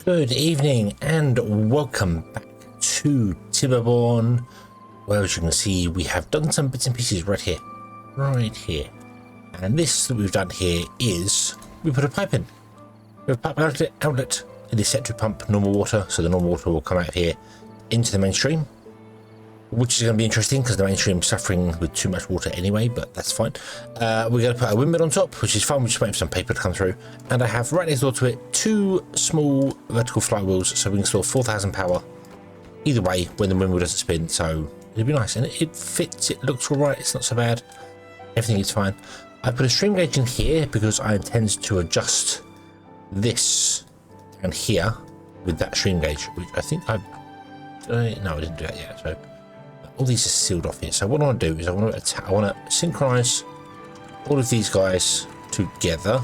Good evening and welcome back to Timberborn, where as you can see we have done some bits and pieces right here. And this that we've done here is we put a pipe in. We have a pipe outlet. It is set to pump normal water, so the normal water will come out here into the mainstream, which is going to be interesting because the mainstream is suffering with too much water anyway, but that's fine. We're going to put a windmill on top, which is fun. We're just waiting for some paper to come through. And I have right next door to it two small vertical flywheels, so we can store 4,000 power either way when the windmill doesn't spin. So it'll be nice. And it fits, it looks all right. It's not so bad. Everything is fine. I put a stream gauge in here because I intend to adjust this and here with that stream gauge, which I think no, I didn't do that yet. So all these are sealed off here. So what I want to do is I want to synchronize all of these guys together,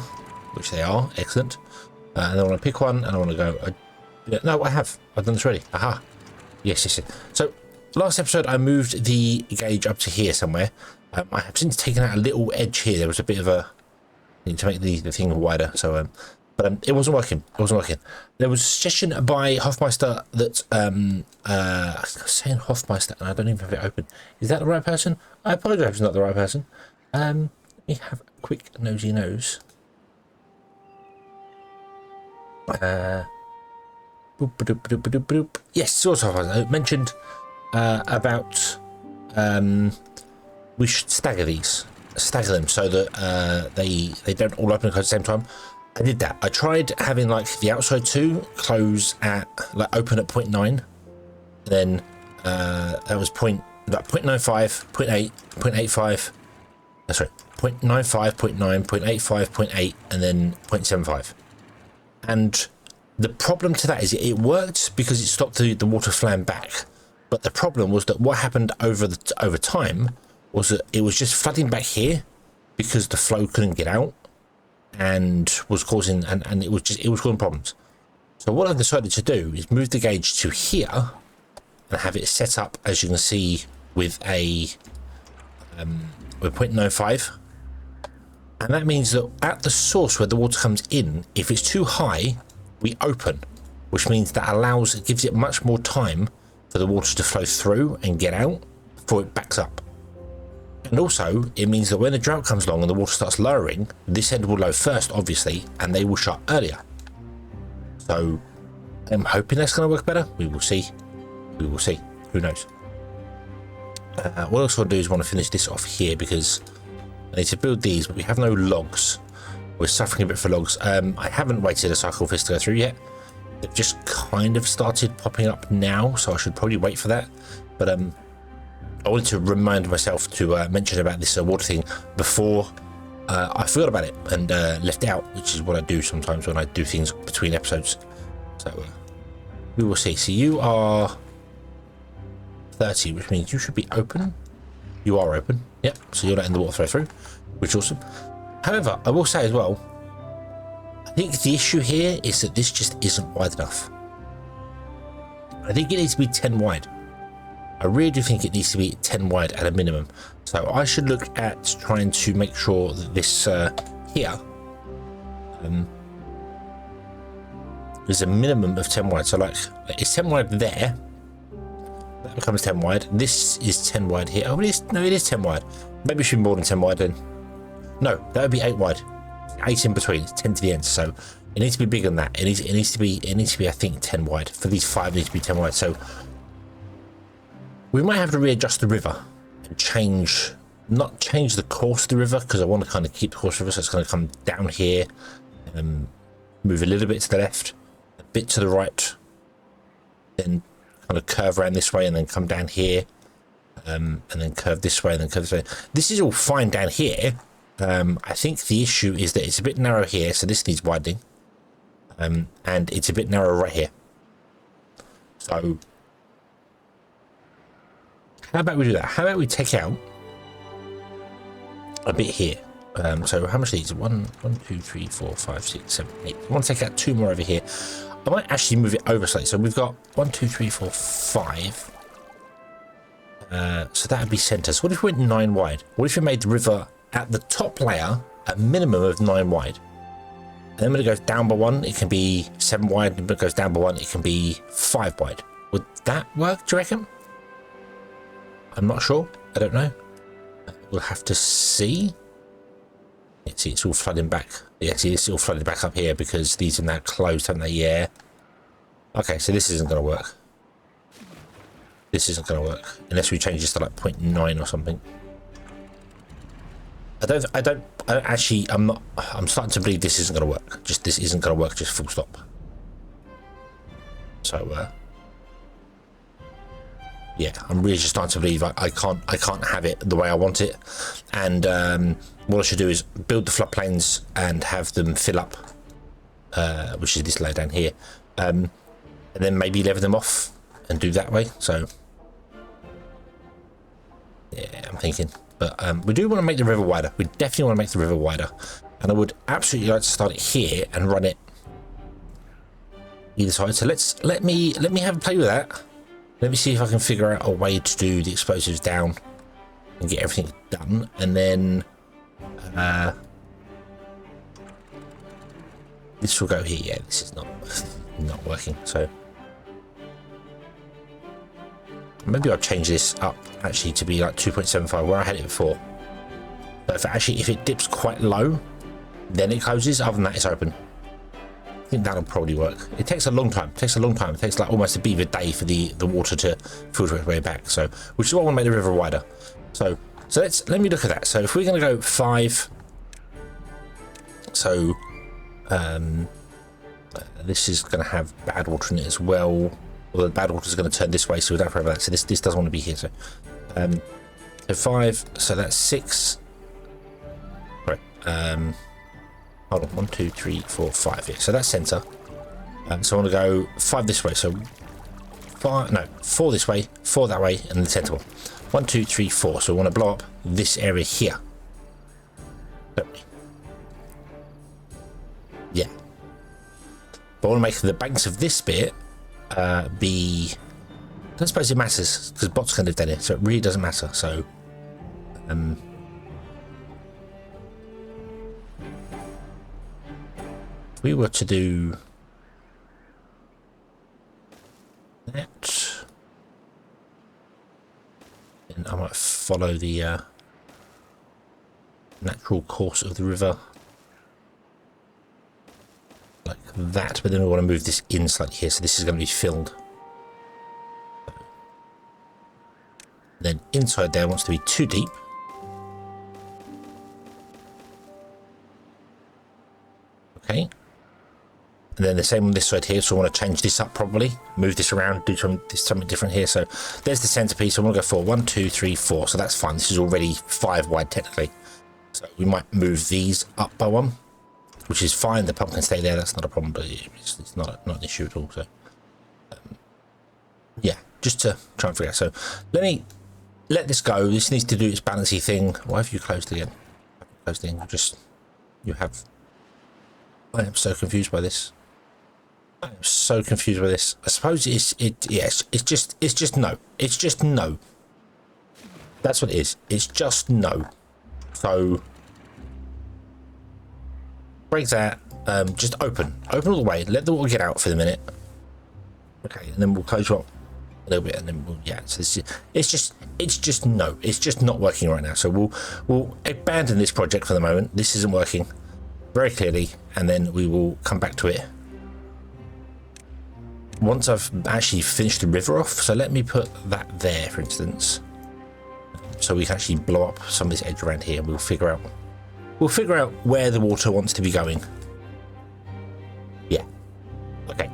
which they are. Excellent. And then I want to pick one and I want to go. No, I've done this already. Aha. Yes. So last episode I moved the gauge up to here somewhere. I have since taken out a little edge here. There was a bit of a need to make the thing wider. So but it wasn't working. There was a suggestion by Hofmeister that I was saying Hofmeister and I don't even have it open. Is that the right person? I apologize if it's not the right person. Let me have a quick nosy nose. Yes, sort of. I mentioned about we should stagger them so that they don't all open at the same time. I did that. I tried having like the outside two close at open at 0.9, then that was 0.95, 0.8, 0.85. Sorry, 0.95, 0.9, 0.85, 0.8, and then 0.75. And the problem to that is it worked because it stopped the water flowing back. But the problem was that what happened over time was that it was just flooding back here because the flow couldn't get out. And was causing and it was causing problems. So what I've decided to do is move the gauge to here and have it set up, as you can see, with a with 0.95, and that means that at the source where the water comes in, if it's too high, we open, which means that gives it much more time for the water to flow through and get out before it backs up. And also, it means that when the drought comes along and the water starts lowering, this end will low first, obviously, and they will shut earlier. So, I'm hoping that's going to work better. We will see. Who knows? What else I want to do is want to finish this off here because I need to build these, but we have no logs. We're suffering a bit for logs. I haven't waited a cycle for this to go through yet. They've just kind of started popping up now, so I should probably wait for that. But I wanted to remind myself to mention about this water thing before I forgot about it and left it out, which is what I do sometimes when I do things between episodes. So we will see. So you are 30, which means you should be open. You are open. Yep. So you're letting the water flow through, which is awesome. However, I will say as well, I think the issue here is that this just isn't wide enough. I think it needs to be 10 wide. I really do think it needs to be 10 wide at a minimum. So I should look at trying to make sure that this here is a minimum of 10 wide. So like it's 10 wide there. That becomes 10 wide. This is 10 wide here. Oh, it is 10 wide. Maybe it should be more than 10 wide then. No, that would be 8 wide. 8 in between. It's 10 to the end. So it needs to be bigger than that. It needs to be I think 10 wide. For these 5 it needs to be 10 wide. So we might have to readjust the river and not change the course of the river, because I want to kind of keep the course of the river, so it's going to come down here and move a little bit to the left, a bit to the right, then kind of curve around this way and then come down here, and then curve this way and then curve this way. This is all fine down here. I think the issue is that it's a bit narrow here, so this needs widening, and it's a bit narrow right here. So how about we do that? How about we take out a bit here? So how much are these? 1, 2, 3, 4, 5, 6, 7, 8. I want to take out 2 more over here. I might actually move it over slightly. So we've got 1, 2, 3, 4, 5. So that would be centre. So what if we went 9 wide? What if we made the river at the top layer a minimum of 9 wide? And then when it goes down by 1, it can be 7 wide. And when it goes down by 1, it can be 5 wide. Would that work, do you reckon? I'm not sure. I don't know. We'll have to see. Yeah, see, it's all flooding back. Yeah, see, it's all flooded back up here because these are now closed, haven't they? Yeah. Okay, so this isn't going to work. This isn't going to work unless we change this to like 0.9 or something. I'm starting to believe this isn't going to work. This isn't going to work, just full stop. So, yeah, I'm really just starting to believe I can't have it the way I want it. And what I should do is build the floodplains and have them fill up, which is this layer down here. And then maybe level them off and do that way. So, yeah, I'm thinking. But we do want to make the river wider. We definitely want to make the river wider. And I would absolutely like to start it here and run it either side. So let me have a play with that. Let me see if I can figure out a way to do the explosives down and get everything done. And then this will go here. Yeah, this is not working. So maybe I'll change this up actually to be like 2.75 where I had it before. But if it dips quite low, then it closes. Other than that, it's open. I think that'll probably work. It takes a long time. It takes like almost a beaver day for the water to filter its way back. So, which is why I want to make the river wider. So let me look at that. So if we're going to go 5, so this is going to have badwater in it as well. Well, the badwater is going to turn this way, so we don't worry about that. So this doesn't want to be here. So, so 5. So that's 6. Right. Hold on. 1, 2, 3, 4, 5 here. So that's center. So I want to go 5 this way. So 4 this way, 4 that way, and the center one. 1, 2, 3, 4. So we want to blow up this area here. Don't we? Yeah. But I want to make the banks of this bit be. I don't suppose it matters because bots can live down here, so it really doesn't matter. So, if we were to do that, then I might follow the natural course of the river like that, but then we want to move this in slightly here, so this is going to be filled. Then inside there wants to be too deep. Okay. And then the same on this side here, so I want to change this up probably, move this around, do something different here. So there's the centerpiece. I want to go for 1, 2, 3, 4. So that's fine. This is already 5 wide technically. So we might move these up by 1, which is fine. The pump can stay there. That's not a problem, but it's not an issue at all. So yeah, just to try and figure out. So let this go. This needs to do its balancing thing. Why have you closed again? Closed again. I am so confused by this. I am so confused by this. I suppose it's just no. It's just no. That's what it is. It's just no. So break that. Just open all the way. Let the water get out for the minute. Okay, and then we'll close you up a little bit, and then so it's just no. It's just not working right now. So we'll abandon this project for the moment. This isn't working very clearly, and then we will come back to it once I've actually finished the river off. So let me put that there, for instance, so we can actually blow up some of this edge around here, and we'll figure out where the water wants to be going. Yeah. Okay.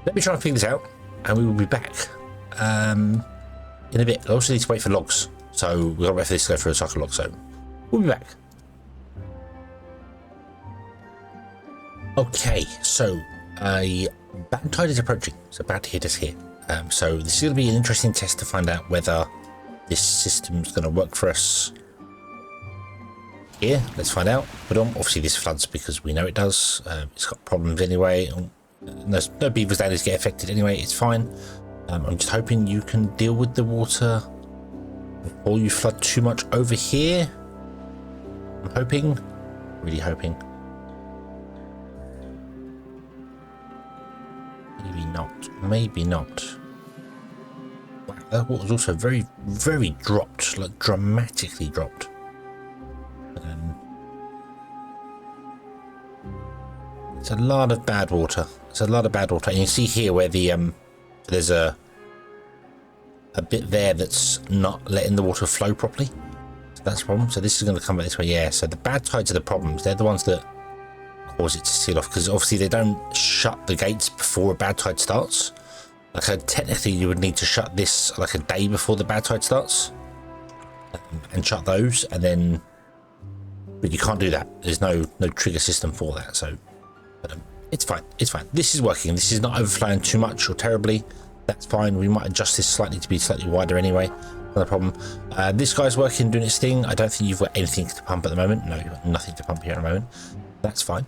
Let me try and figure this out, and we will be back in a bit. I also need to wait for logs, so we've got to wait for this to go through a cycle log. So we'll be back. Okay, so bad tide is approaching. It's about to hit us here. So this is going to be an interesting test to find out whether this system's going to work for us here. Let's find out. But obviously this floods because we know it does. It's got problems anyway. No beavers down here get affected anyway. It's fine. I'm just hoping you can deal with the water before you flood too much over here. I'm hoping, really hoping. Maybe not. Maybe not. Wow, that water's also very, very dropped, like dramatically dropped. It's a lot of bad water. It's a lot of bad water. And you see here where the there's a bit there that's not letting the water flow properly. So that's the problem. So this is going to come back this way. Yeah. So the bad tides are the problems. They're the ones that cause it to seal off, because obviously they don't shut the gates before a bad tide starts. Like technically you would need to shut this like a day before the bad tide starts, and shut those, and then, but you can't do that. There's no trigger system for that. So. But, it's fine. It's fine. This is working. This is not overflowing too much or terribly. That's fine. We might adjust this slightly to be slightly wider anyway. Not a problem. This guy's working, doing its thing. I don't think you've got anything to pump at the moment. No, you've got nothing to pump here at the moment. That's fine.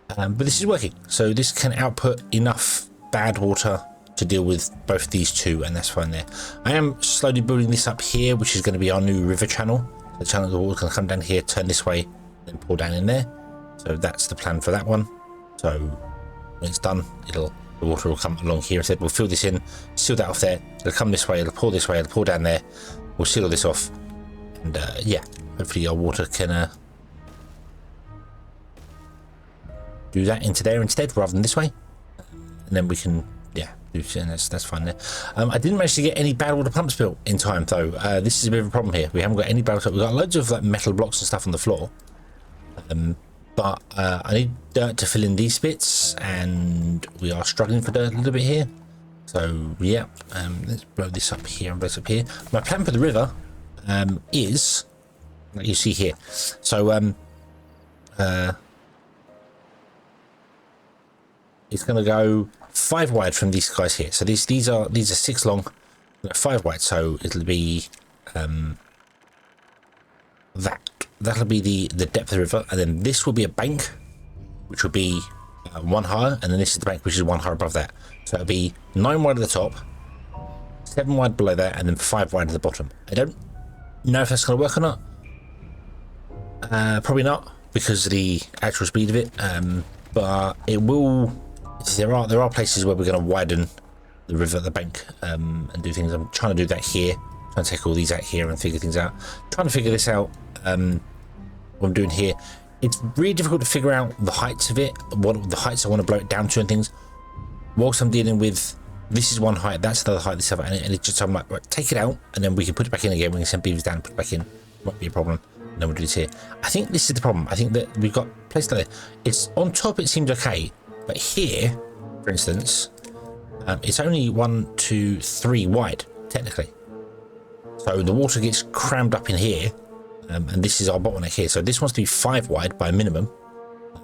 But this is working. So this can output enough bad water to deal with both these two, and that's fine there. I am slowly building this up here, which is going to be our new river channel. The channel, the water can come down here, turn this way, then pour down in there. So that's the plan for that one. So when it's done, the water will come along here instead. We'll fill this in, seal that off there. It'll come this way, it'll pour this way, it'll pour down there. We'll seal all this off, and yeah, hopefully our water can do that into there instead, rather than this way. And then we can, yeah, do that's fine there. I didn't manage to get any bad water pumps built in time though. This is a bit of a problem here. We haven't got any bad water. We've got loads of like metal blocks and stuff on the floor. But I need dirt to fill in these bits, and we are struggling for dirt a little bit here. So yeah, let's blow this up here and blow this up here. My plan for the river is, like you see here. So it's going to go 5 wide from these guys here. So these are 6 long, 5 wide. So it'll be that'll be the depth of the river, and then this will be a bank, which will be 1 higher, and then this is the bank, which is 1 higher above that. So it'll be 9 wide at the top, 7 wide below that, and then 5 wide at the bottom. I don't know if that's going to work or not. Probably not, because of the actual speed of it. But it will. There are places where we're going to widen the river at the bank and do things. I'm trying to do that here. Trying to take all these out here and figure things out. Trying to figure this out. What I'm doing here, it's really difficult to figure out the heights of it, what the heights I want to blow it down to and things, whilst I'm dealing with this is one height, that's another height, this other, and it's just, I'm like, right, take it out, and then we can put it back in again. We can send beavers down and put it back in. Won't be a problem. And then we'll do this here. I think this is the problem. I think that we've got placed there. It's on top, it seems okay, but here, for instance, it's only 1, 2, 3 wide technically. So the water gets crammed up in here. And this is our bottleneck here. So this wants to be 5 wide by minimum,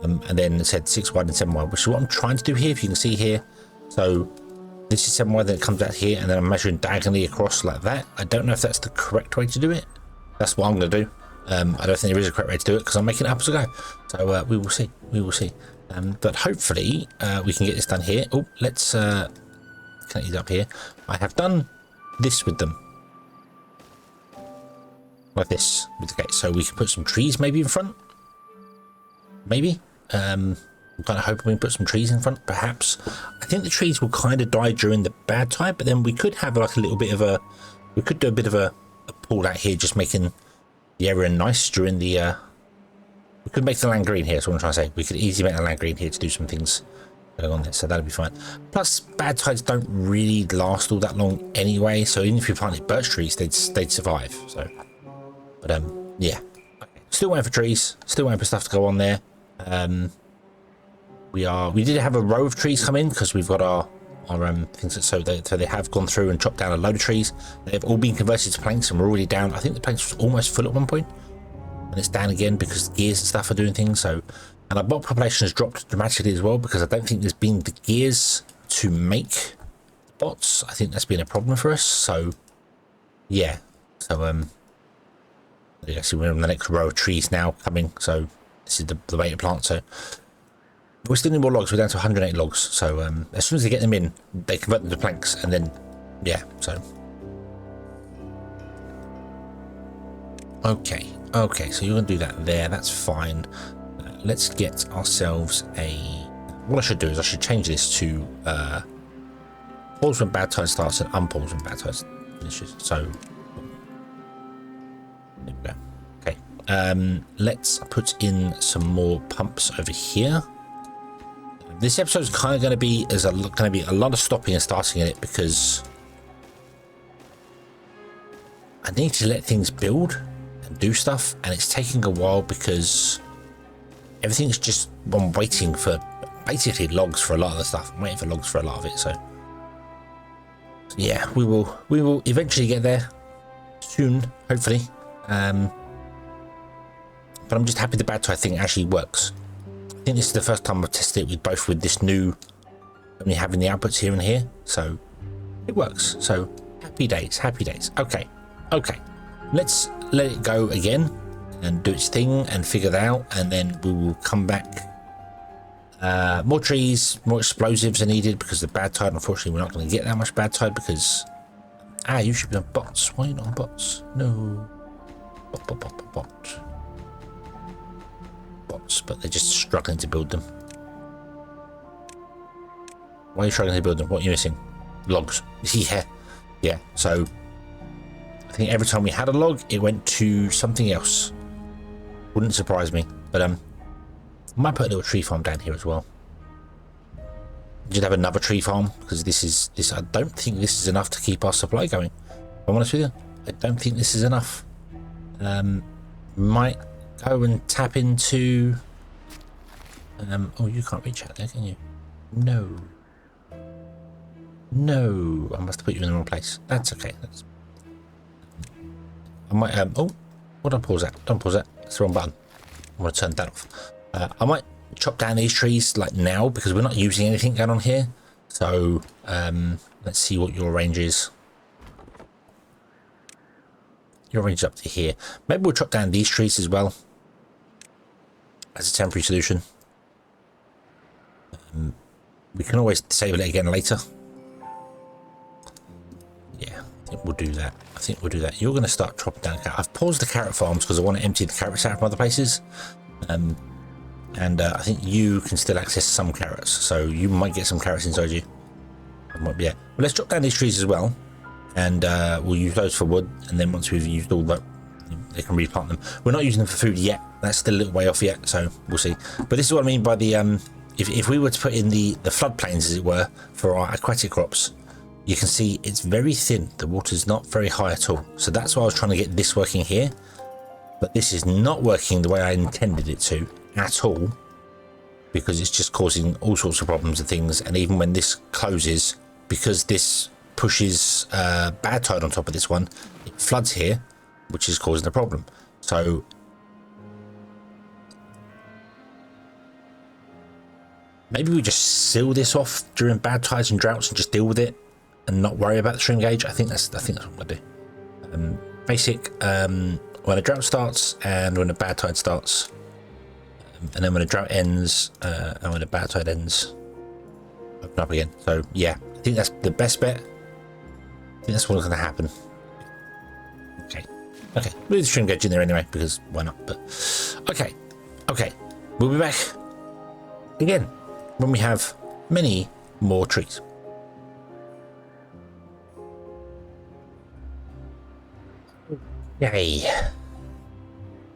and then it said 6 wide and 7 wide, which is what I'm trying to do here. If you can see here, so this is 7 wide, then it comes out here, and then I'm measuring diagonally across like that. I don't know if that's the correct way to do it. That's what I'm going to do. I don't think there is a correct way to do it, because I'm making it up as I go. So we will see. We will see. But hopefully we can get this done here. Oh, let's connect these up here. I have done this with them. Like this with the gate, so we can put some trees maybe in front. Maybe I'm kind of hoping we can put some trees in front, perhaps. I think the trees will kind of die during the bad tide, but then we could have like a little bit of we could do a bit of a pull out here, just making the area nice during the we could make the land green here. That's what I'm trying to say. We could easily make the land green here to do some things going on there, so that'll be fine. Plus bad tides don't really last all that long anyway, so even if you planted birch trees, they'd survive. So but yeah, still waiting for trees, still waiting for stuff to go on there. We did have a row of trees come in, because we've got our things, so they have gone through and chopped down a load of trees. They've all been converted to planks, and we're already down. I think the planks was almost full at one point, and it's down again because the gears and stuff are doing things. So, and our bot population has dropped dramatically as well, because I don't think there's been the gears to make bots. I think that's been a problem for us. So yeah, so you can see we're on the next row of trees now coming, so this is the way to plant. So we still need more logs. We're down to 108 logs, so as soon as they get them in, they convert them to planks, and then yeah, so okay, so you're gonna do that there, that's fine. Let's get ourselves a, what I should do is I should change this to pause when bad tide starts and unpause when bad tide finishes. So there we go. Okay, let's put in some more pumps over here. This episode is kind of going to be a lot of stopping and starting in it because I need to let things build and do stuff, and it's taking a while because everything's just I'm waiting for basically logs for a lot of the stuff. I'm waiting for logs for a lot of it, so yeah, we will eventually get there soon, hopefully. But I'm just happy the bad tide thing actually works. I think this is the first time I've tested it with this new, only having the outputs here and here, so it works. So happy days, happy days. Okay, let's let it go again and do its thing and figure that out, and then we will come back. More trees, more explosives are needed because the bad tide. Unfortunately, we're not going to get that much bad tide because you should be on bots. Why are you not on bots? No, bots, but they're just struggling to build them. Why are you struggling to build them? What are you missing? Logs. Yeah. So I think every time we had a log, it went to something else. Wouldn't surprise me, but I might put a little tree farm down here as well. Just have another tree farm because this. I don't think this is enough to keep our supply going. If I'm honest with you, I don't think this is enough. Might go and tap into. Oh, you can't reach out there, can you? No. I must have put you in the wrong place. That's okay. I might. Oh, what did I pause that? Don't pause that. That's the wrong button. I'm going to turn that off. I might chop down these trees like now because we're not using anything going on here. So let's see what your range is. Your range is up to here. Maybe we'll chop down these trees as well as a temporary solution. We can always disable it again later. Yeah, I think we'll do that. You're going to start chopping down. I've paused the carrot farms because I want to empty the carrots out from other places. And I think you can still access some carrots, so you might get some carrots inside you. But let's chop down these trees as well, and we'll use those for wood, and then once we've used all that, they can replant them. We're not using them for food yet. That's still a little way off yet, so we'll see. But this is what I mean by the if we were to put in the floodplains, as it were, for our aquatic crops, you can see it's very thin. The water's not very high at all. So that's why I was trying to get this working here. But this is not working the way I intended it to at all, because it's just causing all sorts of problems and things. And even when this closes, because this pushes bad tide on top of this one, it floods here, which is causing the problem. So maybe we just seal this off during bad tides and droughts and just deal with it and not worry about the stream gauge. I think that's what I'm gonna do. Basic. When a drought starts and when a bad tide starts, and then when a drought ends and when a bad tide ends, open up again. So yeah, I think that's the best bet. I think that's what's going to happen. Okay, we'll leave the stream gauge in there anyway because why not? But okay, we'll be back again when we have many more trees. Yay.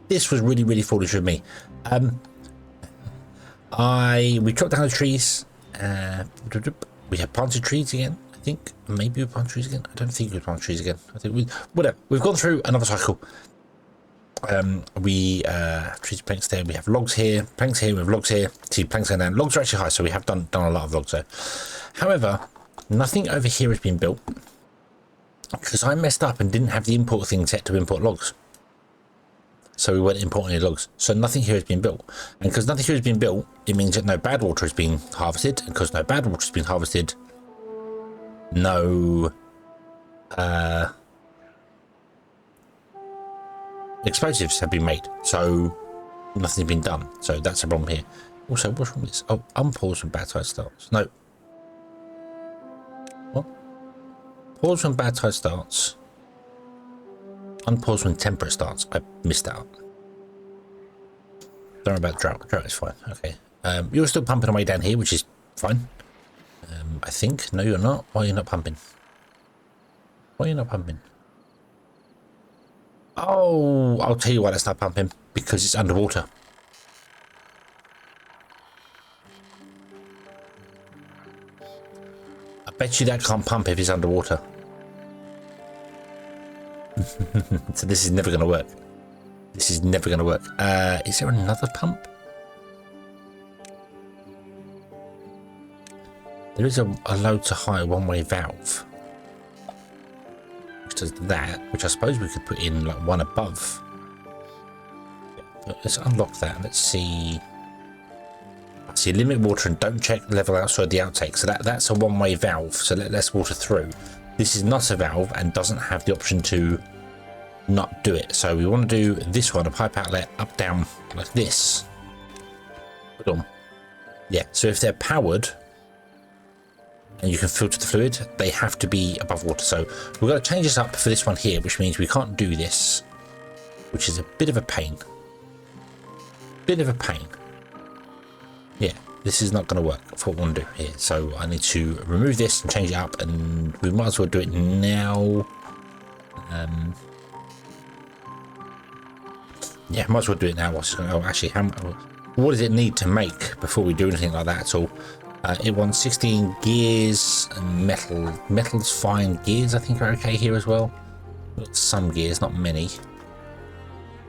This was really foolish of me. We chopped down the trees. We have planted trees again, I think. Maybe we planted trees again. I don't think we planted trees again. I think whatever. We've gone through another cycle. Trees, planks there. We have logs here, planks here. We have logs here. See, planks going down. Logs are actually high, so we have done a lot of logs there. However, nothing over here has been built because I messed up and didn't have the import thing set to import logs. So we weren't importing any logs. So nothing here has been built. And because nothing here has been built, it means that no badwater has been harvested. And because no badwater has been harvested, no explosives have been made. So nothing's been done. So that's a problem here. Also, what's wrong with this? Oh, unpause when bad tide starts. No. What? Pause when bad tide starts. Unpause when temperate starts. I missed out. Don't worry about drought. Drought is fine. Okay. You're still pumping away down here, which is fine. I think. No, you're not. Why are you not pumping? Why are you not pumping? Oh, I'll tell you why it's not pumping. Because it's underwater. I bet you that can't pump if it's underwater. So this is never going to work. This is never going to work. Is there another pump? There is a low to high one-way valve. Which does that, which I suppose we could put in like one above. Yeah, let's unlock that. Let's see. See, limit water and don't check level outside the outtake. So that's a one-way valve. So let less water through. This is not a valve and doesn't have the option to not do it. So we want to do this one, a pipe outlet up, down like this. Hold on. Yeah, so if they're powered and you can filter the fluid, they have to be above water. So we've got to change this up for this one here, which means we can't do this, which is a bit of a pain. Bit of a pain. Yeah, this is not going to work for what we want to do here. So I need to remove this and change it up, and we might as well do it now. Yeah, might as well do it now. Oh, actually, what does it need to make before we do anything like that at all? It wants 16 gears and metal. Metal's fine. Gears, I think, are okay here as well. Got some gears, not many.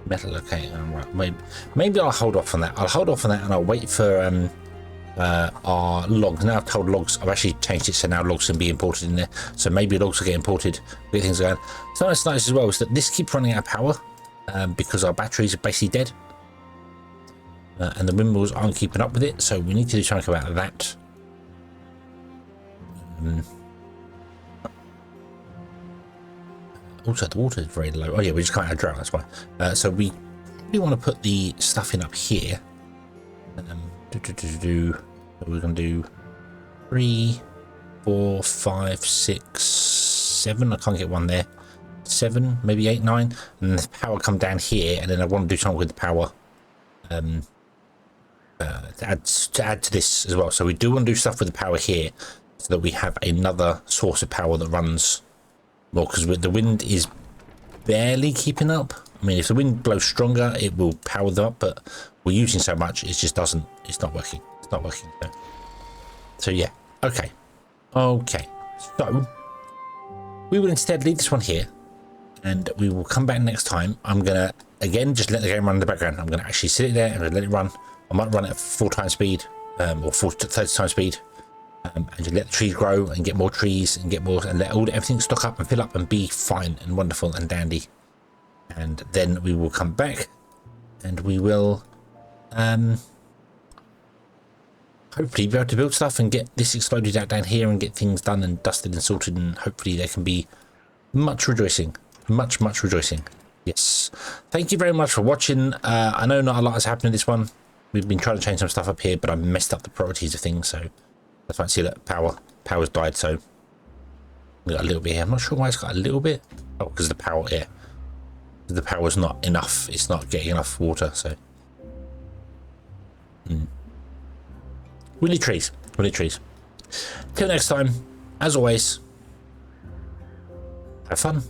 Metal, okay. Right. Maybe I'll hold off on that. I'll hold off on that and I'll wait for our logs. Now I've told logs, I've actually changed it so now logs can be imported in there. So maybe logs will get imported. Get things going. So what's nice as well is that this keeps running out of power because our batteries are basically dead. And the windmills aren't keeping up with it. So we need to do something about that. Also, the water is very low. Oh yeah, we just can't have drought, that's why. So we want to put the stuff in up here. We're going to do 3, 4, 5, 6, 7. I can't get one there. 7, maybe 8, 9. And the power come down here, and then I want to do something with the power to add to this as well. So we do want to do stuff with the power here, so that we have another source of power that runs more, because the wind is barely keeping up. I mean, if the wind blows stronger, it will power them up, but we're using so much, it just doesn't, it's not working. It's not working. So yeah, okay. Okay, so we will instead leave this one here, and we will come back next time. I'm going to, again, just let the game run in the background. I'm going to actually sit it there and let it run. I might run it at 4 times speed, or 30 times speed. And just let the trees grow and get more trees and get more, and let everything stock up and fill up and be fine and wonderful and dandy. And then we will come back and we will hopefully be able to build stuff and get this exploded out down here and get things done and dusted and sorted, and hopefully there can be much rejoicing. Much rejoicing. Yes. Thank you very much for watching. I know not a lot has happened in this one. We've been trying to change some stuff up here, but I messed up the priorities of things, so that's why I see that power's died, so we got a little bit here. I'm not sure why it's got a little bit. Oh, because the power, yeah. The power's not enough. It's not getting enough water, so. Willy trees. Willy trees. Till next time, as always, have fun.